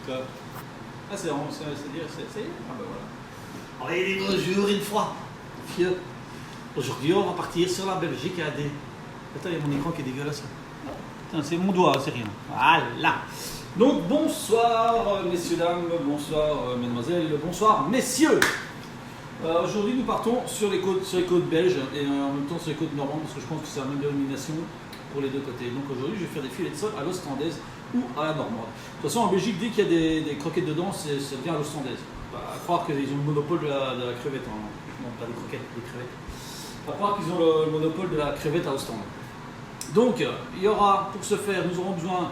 Ah, c'est bon, c'est-à-dire, ça y est. Ah ben voilà. Allez, bonjour une fois. Fieu. Aujourd'hui, on va partir sur la Belgique à des... Attends, il y a mon écran qui est dégueulasse. Putain, c'est mon doigt, c'est rien. Voilà. Donc, bonsoir, messieurs, dames, bonsoir, mesdemoiselles, bonsoir, messieurs. Aujourd'hui, nous partons sur les côtes belges et en même temps sur les côtes normandes parce que je pense que c'est la même dénomination pour les deux côtés. Donc aujourd'hui, je vais faire des filets de sol à l'ostrandaise ou à la normande. De toute façon, en Belgique, dès qu'il y a des croquettes dedans, ça devient à l'ostrandaise. À croire qu'ils ont le monopole de la crevette. Hein. Non, pas des croquettes, des crevettes. À croire qu'ils ont le monopole de la crevette à Ostende. Donc, il y aura, pour ce faire, nous aurons besoin...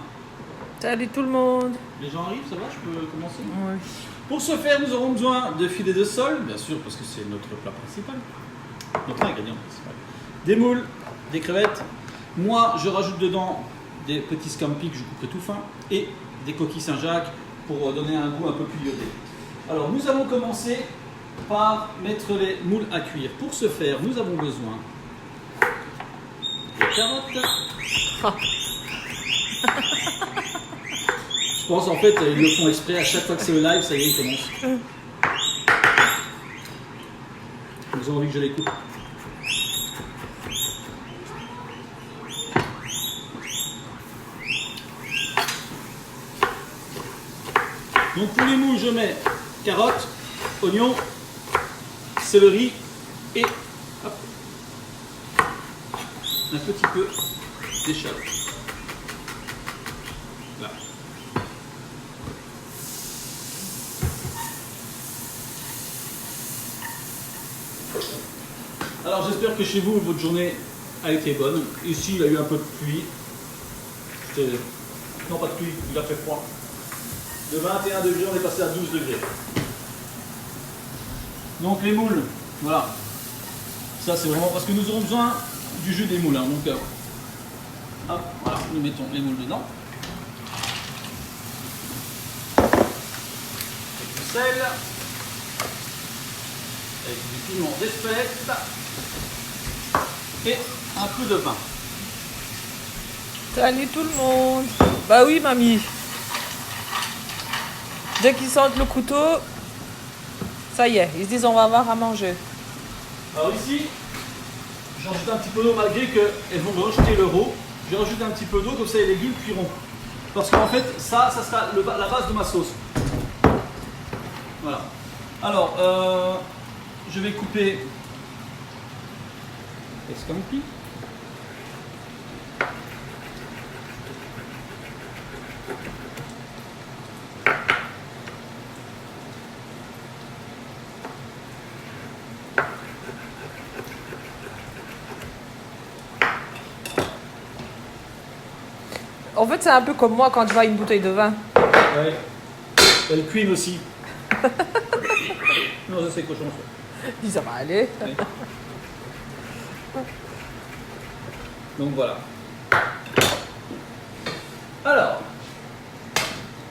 Salut tout le monde. Les gens arrivent, ça va? Je peux commencer? Oui. Pour ce faire, nous aurons besoin de filets de sol, bien sûr, parce que c'est notre plat principal. Notre ingrédient principal. Des moules, des crevettes. Moi, je rajoute dedans des petits scampi que je couperai tout fin et des coquilles Saint-Jacques pour donner un goût un peu plus iodé. Alors, nous allons commencer par mettre les moules à cuire. Pour ce faire, nous avons besoin de carottes. Je pense en fait ils le font exprès à chaque fois que c'est le live, ça y est, ils commencent. Vous avez envie que je les coupe. Donc pour les moules, je mets carottes, oignons, céleri et hop, un petit peu d'échalote. Là. Alors j'espère que chez vous, votre journée a été bonne. Ici, il y a eu un peu de pluie. Non, pas de pluie, il a fait froid. De 21 degrés, on est passé à 12 degrés. Donc les moules, voilà. Ça c'est vraiment parce que nous aurons besoin du jus des moules. Hein. Donc hop, voilà, nous mettons les moules dedans. Avec du sel. Avec du piment d'espèce. Et un peu de vin. Salut tout le monde. Bah oui, mamie. Dès qu'ils sentent le couteau, ça y est, ils se disent on va avoir à manger. Alors ici, j'en rajoute un petit peu d'eau malgré qu'elles vont rejeter le rot. Je rajoute un petit peu d'eau, comme ça les légumes cuiront. Parce qu'en fait, ça sera la base de ma sauce. Voilà. Alors, je vais couper les scampi. En fait, c'est un peu comme moi quand je vois une bouteille de vin. Ouais. Elle cuit aussi. Non, ça c'est cochon. Dis ça va aller. Ouais. Donc voilà. Alors,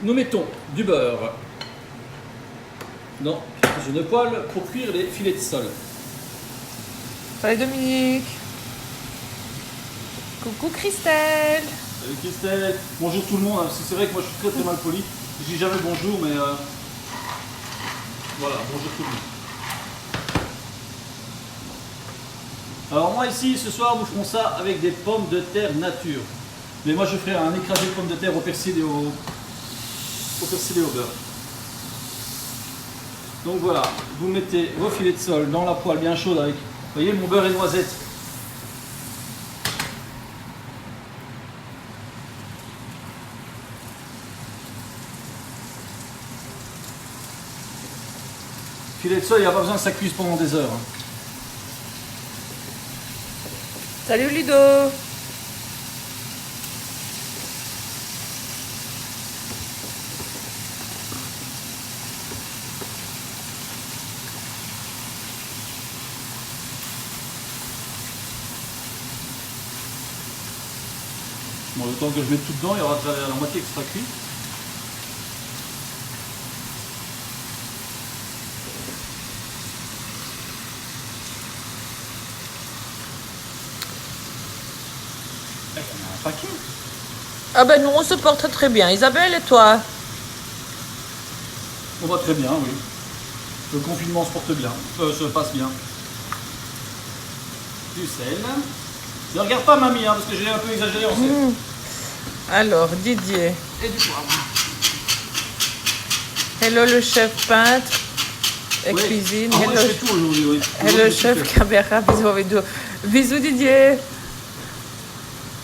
nous mettons du beurre dans une poêle pour cuire les filets de sol. Salut Dominique. Coucou Christelle. Salut Christelle. Bonjour tout le monde, parce que c'est vrai que moi je suis très très mal poli. Je dis jamais bonjour, mais voilà, bonjour tout le monde. Alors moi ici, ce soir, nous ferons ça avec des pommes de terre nature. Mais moi je ferai un écrasé de pommes de terre au persil et au beurre. Donc voilà, vous mettez vos filets de sol dans la poêle bien chaude avec, vous voyez, mon beurre et noisettes. Filet de sol, il n'y a pas besoin que ça cuise pendant des heures. Salut Ludo. Bon, le temps que je mette tout dedans, il y aura déjà la moitié qui sera cuit. Il y en a un paquet. Ah ben nous on se porte très bien. Isabelle et toi? On va très bien, oui. Le confinement se porte bien, se passe bien. Du sel. Ne regarde pas mamie, hein, parce que j'ai un peu exagéré en sel. Alors, Didier. Et du poivre. Hello le chef peintre et Ouais. cuisine. Ah, moi, Hello, je fais tout aujourd'hui, oui. hello Aujourd'hui, chef j'ai tout fait. caméra. Bisous, bisous. Bisous Didier.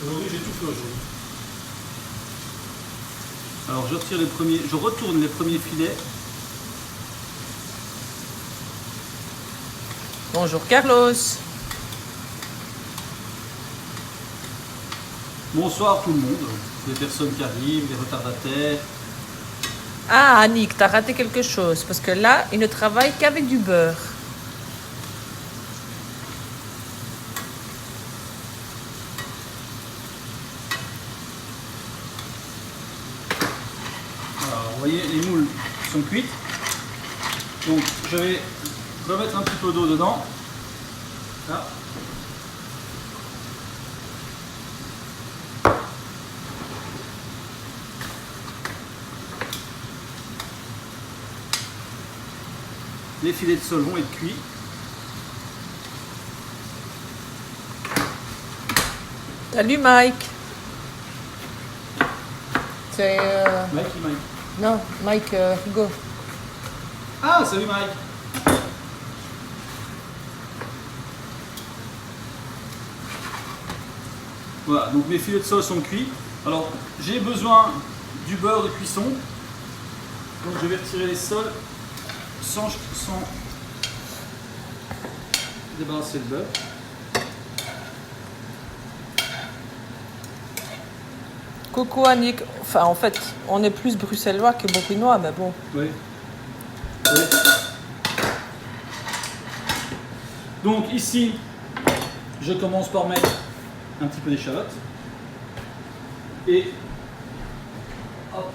Aujourd'hui, j'ai tout fait aujourd'hui. Alors, je retire les premiers, je retourne les premiers filets. Bonjour Carlos. Bonsoir tout le monde. Les personnes qui arrivent, les retardataires. Ah Annick, t'as raté quelque chose parce que là, il ne travaille qu'avec du beurre. Alors, vous voyez, les moules sont cuites. Donc, je vais remettre un petit peu d'eau dedans. Là. Les filets de sol vont être cuits. Salut Mike. C'est... Mike. Non, Mike Hugo. Ah, salut Mike. Voilà, donc mes filets de sol sont cuits. Alors, j'ai besoin du beurre de cuisson. Donc, je vais retirer les sols sans débarrasser le beurre. Coucou Annick. Enfin, en fait, on est plus bruxellois que bourguignois, mais bon. Oui. Oui. Donc ici, je commence par mettre un petit peu d'échalote. Et hop,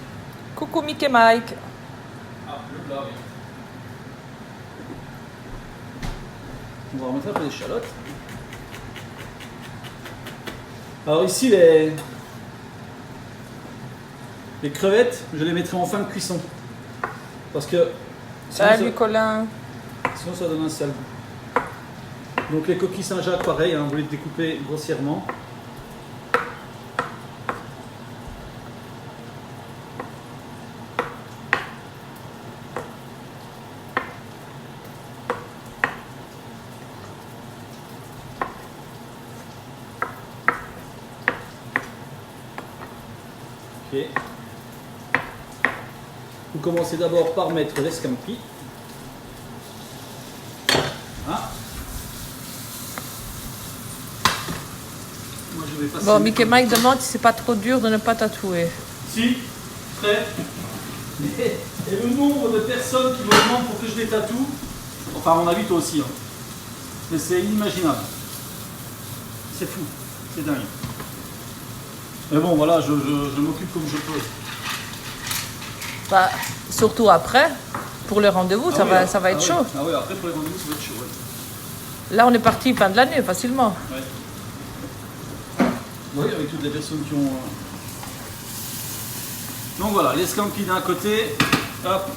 Coucou Mickey Mike. le plat, oui. On va remettre un peu d'échalote. Alors ici, les crevettes, je les mettrai en fin de cuisson. Parce que Salut Colin. sinon ça donne un sale goût. Donc les coquilles Saint-Jacques, pareil, hein, vous les découpez grossièrement. Ok. Vous commencez d'abord par mettre l'escampi. Voilà. Moi, je vais passer Bon, Mickey Mike demande si c'est pas trop dur de ne pas tatouer. Si, très. Et le nombre de personnes qui me demandent pour que je les tatoue, enfin à mon avis toi aussi, hein. Mais c'est inimaginable. C'est fou, c'est dingue. Mais bon voilà, je m'occupe comme je peux. Bah, surtout après, pour le rendez-vous, ça va être oui. chaud. Ah oui, après pour les rendez-vous ça va être chaud. Ouais. Là, on est parti fin de l'année, facilement. Ouais. Oui, avec toutes les personnes qui ont... Donc voilà, les scampi d'un côté, hop,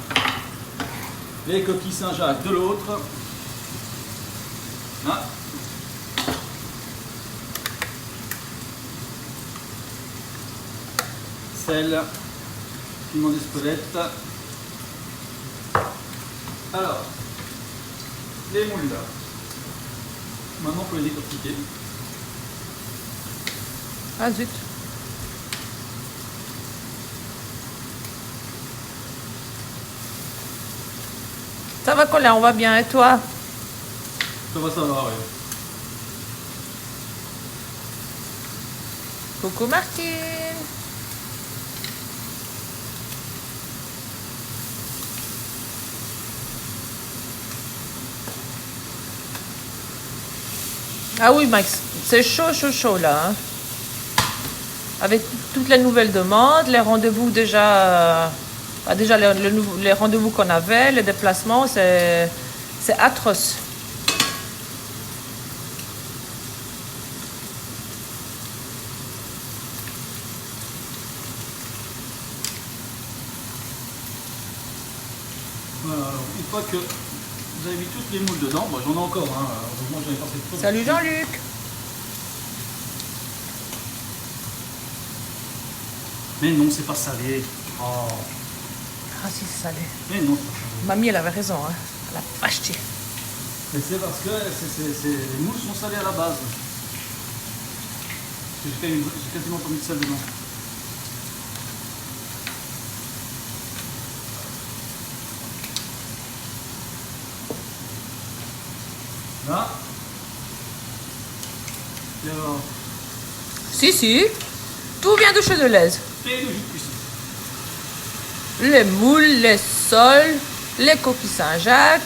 les coquilles Saint-Jacques de l'autre. Ah. Sel, piment d'Espelette. Alors, les moules là. Maintenant, il faut les décortiquer. Ah zut. Ça va Colin, on va bien, et toi? Ça va, oui. Coucou Martine. Ah oui Max, c'est chaud là. Hein. Avec toutes les nouvelles demandes, les rendez-vous déjà... déjà les rendez-vous qu'on avait, les déplacements, c'est atroce. Voilà, alors, une fois que vous avez mis toutes les moules dedans, bon, j'en ai encore, hein, heureusement que j'avais pas fait trop. Salut Jean-Luc. Mais non, c'est pas salé. Oh. Ah si, c'est salé. Mais non, c'est pas salé. Mamie, elle avait raison, hein. Elle a acheté. Mais c'est parce que les moules sont salées à la base. J'ai quasiment pas mis de sel dedans. Là. Et alors, Si. Tout vient de chez Deleuze. et le jus de cuisson. Les moules, les sols, les coquilles Saint-Jacques.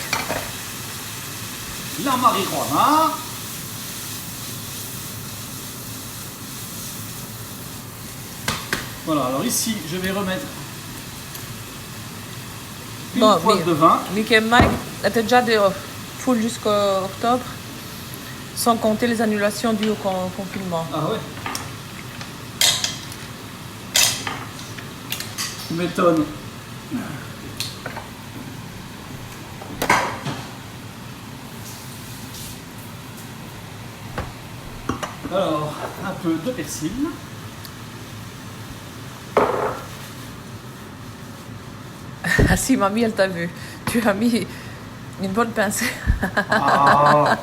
La marijuana. Voilà, alors ici, je vais remettre une Bon, poêle de vin. Mick et Mike étaient déjà full jusqu'au octobre, sans compter les annulations dues au confinement. Ah ouais. Tu m'étonnes. Alors, un peu de persil. Ah si, mamie, elle t'a vu. Tu as mis une bonne pincée. Ah.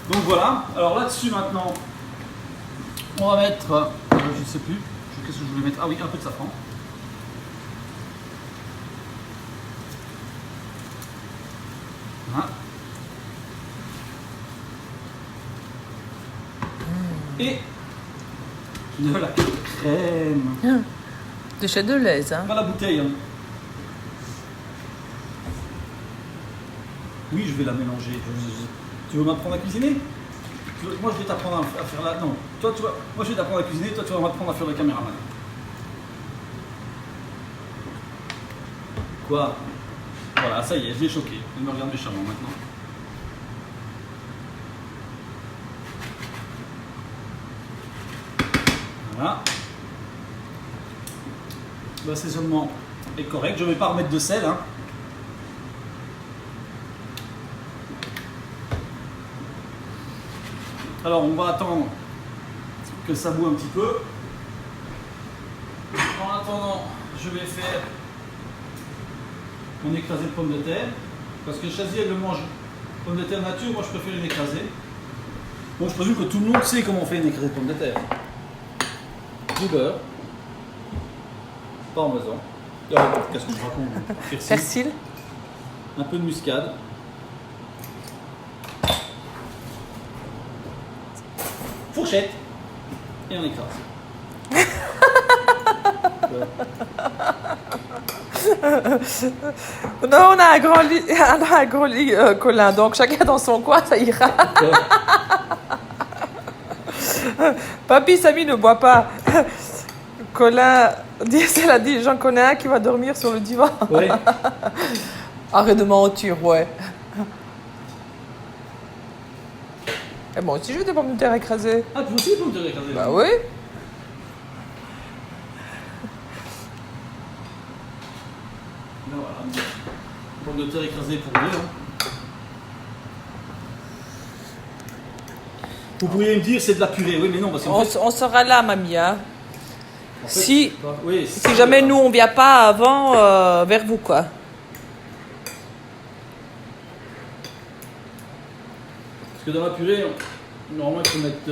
Donc voilà, alors là-dessus maintenant, on va mettre, je ne sais plus, qu'est-ce que je voulais mettre? Ah oui, un peu de safran. Voilà. Et de la crème. De chez Deleuze, hein. Pas la bouteille. Hein. Oui, je vais la mélanger. Tu veux m'apprendre à cuisiner? Moi, je vais t'apprendre à faire la... Non, toi, tu vas... Moi, je vais t'apprendre à cuisiner, toi, tu vas m'apprendre à faire le caméraman. Quoi? Voilà, ça y est, je l'ai choqué. Il me regarde méchamment maintenant. Voilà. L'assaisonnement est correct. Je ne vais pas remettre de sel. Hein. Alors, on va attendre que ça boue un petit peu. En attendant, je vais faire mon écrasé de pommes de terre. Parce que Chazy, elle le mange pommes de terre nature. Moi, je préfère une écrasée. Bon, je présume que tout le monde sait comment on fait une écrasée de pommes de terre. Du beurre. Parmesan. Qu'est-ce que je raconte? Persil. Un peu de muscade. Fourchette. Et on écrase. Non, on a un gros lit, Colin, donc chacun dans son coin, ça ira. Papy, Samy ne boit pas. Colin, elle a dit, j'en connais un qui va dormir sur le divan. Ouais. Arrête de mentir, ouais. Et moi aussi, je veux des pommes de terre écrasées. Ah, tu veux aussi les pommes de terre écrasées? Bah oui. Ben voilà. Pommes de terre écrasées pour deux. Hein. Vous pourriez me dire c'est de la purée, oui mais non parce qu'en fait, On sera là, mamie. Hein. en fait, Si, oui, si jamais nous on vient pas avant, vers vous quoi. Parce que dans la purée, normalement il faut mettre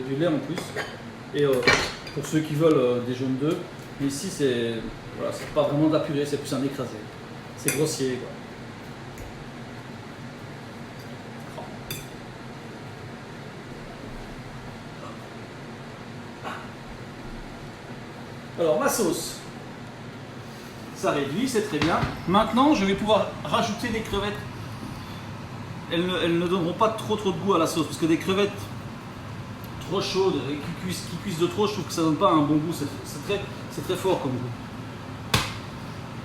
du lait en plus. Et pour ceux qui veulent des jaunes d'œufs, mais ici c'est voilà, c'est pas vraiment de la purée, c'est plus un écrasé. C'est grossier quoi. Alors ma sauce, ça réduit, c'est très bien. Maintenant, je vais pouvoir rajouter des crevettes. Elles ne donneront pas trop de goût à la sauce, parce que des crevettes trop chaudes et qui cuisent de trop, je trouve que ça donne pas un bon goût. C'est très fort comme goût.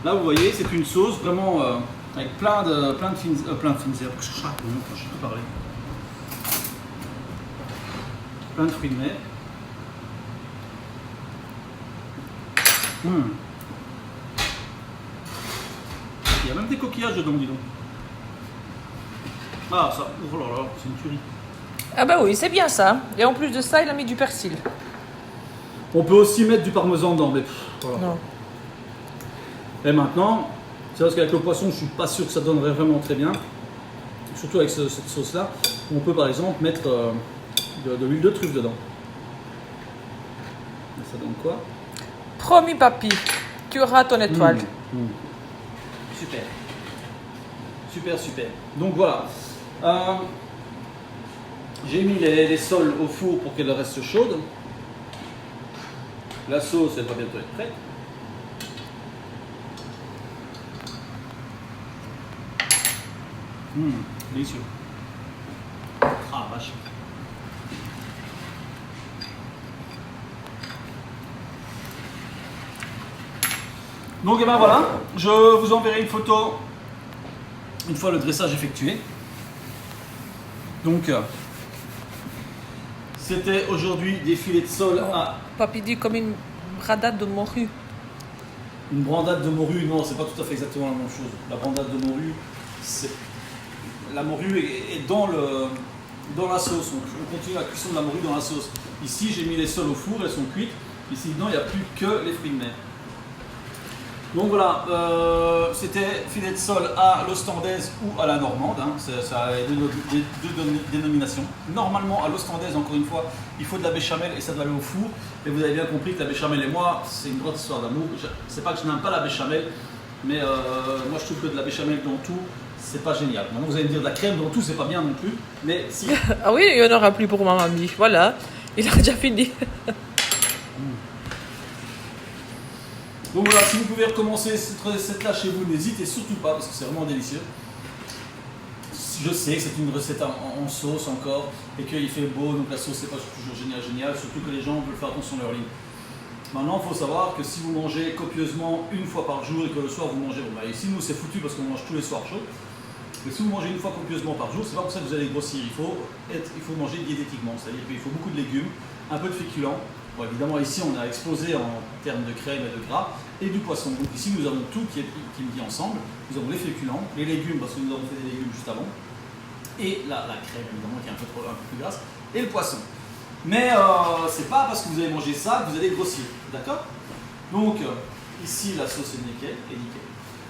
Là, vous voyez, c'est une sauce vraiment avec plein de fines herbes. Je sais pas parler. Plein de fruits de mer. Il y a même des coquillages dedans, dis donc. Ah, ça, oh là là, c'est une tuerie. Ah bah oui, c'est bien ça. Et en plus de ça, il a mis du persil. On peut aussi mettre du parmesan dedans, mais voilà. Non. Et maintenant, c'est parce qu'avec le poisson, je suis pas sûr que ça donnerait vraiment très bien. Surtout avec cette sauce-là. On peut par exemple mettre de l'huile de truffe dedans. Et ça donne quoi? Promis, papy, tu auras ton étoile. Super. Super, super. Donc voilà. J'ai mis les sols au four pour qu'elles restent chaudes. La sauce, elle va bientôt être prête. Délicieux. Ah, vache. Donc, et ben voilà, je vous enverrai une photo une fois le dressage effectué. Donc, c'était aujourd'hui des filets de sole à... Papy dit comme une bradade de morue. Une brandade de morue, non, c'est pas tout à fait exactement la même chose. La brandade de morue, c'est... La morue est dans la sauce. On continue la cuisson de la morue dans la sauce. Ici, j'ai mis les sols au four, elles sont cuites. Ici, dedans, il n'y a plus que les fruits de mer. Donc voilà, c'était filet de sole à l'ostandaise ou à la normande. Hein. Ça a deux dénominations. Normalement, à l'ostandaise, encore une fois, il faut de la béchamel et ça doit aller au four. Et vous avez bien compris que la béchamel et moi, c'est une grande histoire d'amour. C'est pas que je n'aime pas la béchamel, mais moi je trouve que de la béchamel dans tout, c'est pas génial. Maintenant, vous allez me dire de la crème dans tout, c'est pas bien non plus. Mais si. Ah oui, il n'y en aura plus pour ma mamie. Voilà, il a déjà fini. Donc voilà, si vous pouvez recommencer cette recette-là chez vous, n'hésitez surtout pas parce que c'est vraiment délicieux. Je sais que c'est une recette en sauce encore et qu'il fait beau, donc la sauce c'est pas toujours génial, surtout que les gens veulent faire attention à leur ligne. Maintenant, il faut savoir que si vous mangez copieusement une fois par jour et que le soir vous mangez, bon bah ici nous c'est foutu parce qu'on mange tous les soirs chaud, mais si vous mangez une fois copieusement par jour, c'est pas pour ça que vous allez grossir, il faut manger diététiquement, c'est-à-dire qu'il faut beaucoup de légumes, un peu de féculents. Bon, évidemment, ici, on a explosé en termes de crème et de gras et du poisson. Donc ici, nous avons tout qui est mis ensemble. Nous avons les féculents, les légumes, parce que nous avons fait des légumes juste avant, et la crème, évidemment, qui est un peu plus grasse, et le poisson. Mais c'est pas parce que vous allez manger ça que vous allez grossir, d'accord? Donc, ici, la sauce est nickel.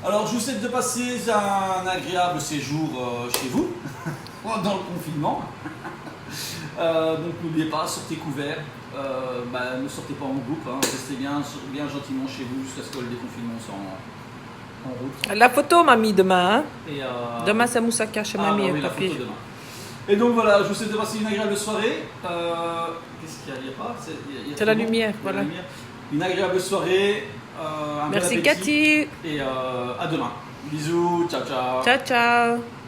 Alors, je vous souhaite de passer un agréable séjour chez vous, dans le confinement. Donc n'oubliez pas, sortez couverts, ne sortez pas en groupe, hein, restez bien gentiment chez vous jusqu'à ce que le déconfinement soit en route. La photo, mamie, demain. Hein? Et, demain, c'est Moussaka chez mamie et oui, la papy. photo demain. Et donc voilà, je vous souhaite de passer une agréable soirée. Qu'est-ce qu'il y a? Il n'y a pas? C'est la lumière, voilà. Une agréable soirée. Merci Cathy. Et à demain. Bisous, ciao ciao. Ciao, ciao.